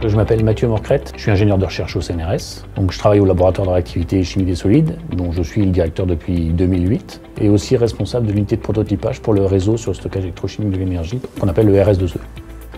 Je m'appelle Mathieu Morcrette, je suis ingénieur de recherche au CNRS. Donc je travaille au laboratoire de réactivité et chimie des solides, dont je suis le directeur depuis 2008, et aussi responsable de l'unité de prototypage pour le réseau sur le stockage électrochimique de l'énergie, qu'on appelle le RS2E.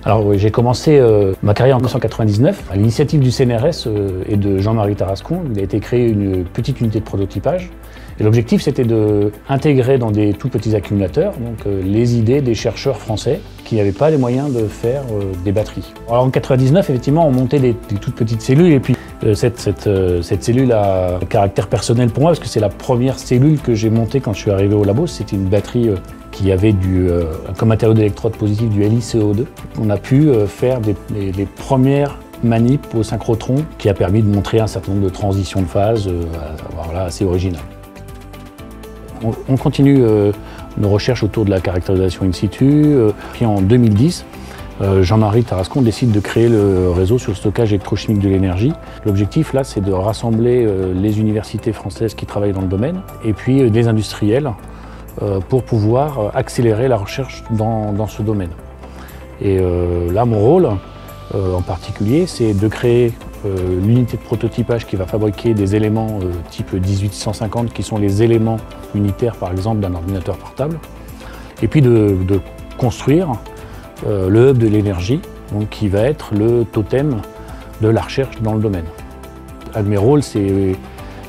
Alors j'ai commencé ma carrière en 1999 à l'initiative du CNRS et de Jean-Marie Tarascon. Il a été créé une petite unité de prototypage. Et l'objectif, c'était d'intégrer dans des tout petits accumulateurs les idées des chercheurs français qui n'avaient pas les moyens de faire des batteries. Alors en 1999, effectivement, on montait des toutes petites cellules et puis cette cellule a un caractère personnel pour moi parce que c'est la première cellule que j'ai montée quand je suis arrivé au labo. C'était une batterie qui avait comme matériau d'électrode positif du LiCO2. On a pu faire les premières manip au synchrotron qui a permis de montrer un certain nombre de transitions de phase assez originales. On continue nos recherches autour de la caractérisation in situ. Puis en 2010, Jean-Marie Tarascon décide de créer le réseau sur le stockage électrochimique de l'énergie. L'objectif là, c'est de rassembler les universités françaises qui travaillent dans le domaine et puis des industriels pour pouvoir accélérer la recherche dans ce domaine. Et là, mon rôle en particulier, c'est de créer l'unité de prototypage qui va fabriquer des éléments type 18150 qui sont les éléments unitaires par exemple d'un ordinateur portable et puis de construire le hub de l'énergie qui va être le totem de la recherche dans le domaine. Un de mes rôles c'est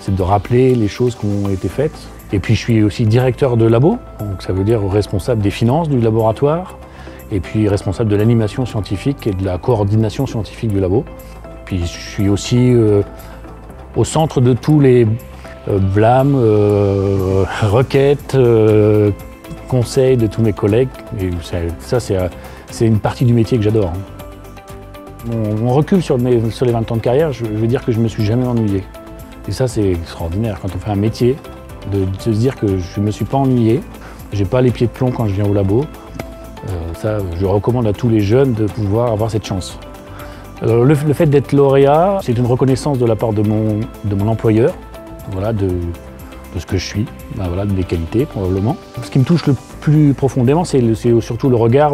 de rappeler les choses qui ont été faites et puis je suis aussi directeur de labo, donc ça veut dire responsable des finances du laboratoire et puis responsable de l'animation scientifique et de la coordination scientifique du labo. Puis je suis aussi au centre de tous les blâmes, requêtes, conseils de tous mes collègues. Et ça, c'est une partie du métier que j'adore. Mon recul sur les 20 ans de carrière, je veux dire que je ne me suis jamais ennuyé. Et ça, c'est extraordinaire quand on fait un métier, de se dire que je ne me suis pas ennuyé. Je n'ai pas les pieds de plomb quand je viens au labo. Ça, je recommande à tous les jeunes de pouvoir avoir cette chance. Le fait d'être lauréat, c'est une reconnaissance de la part de mon employeur, de ce que je suis, de mes qualités probablement. Ce qui me touche le plus profondément, c'est surtout le regard,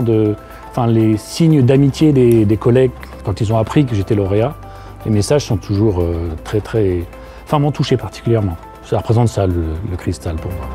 les signes d'amitié des collègues quand ils ont appris que j'étais lauréat. Les messages sont toujours m'ont touché particulièrement. Ça représente ça le cristal pour moi.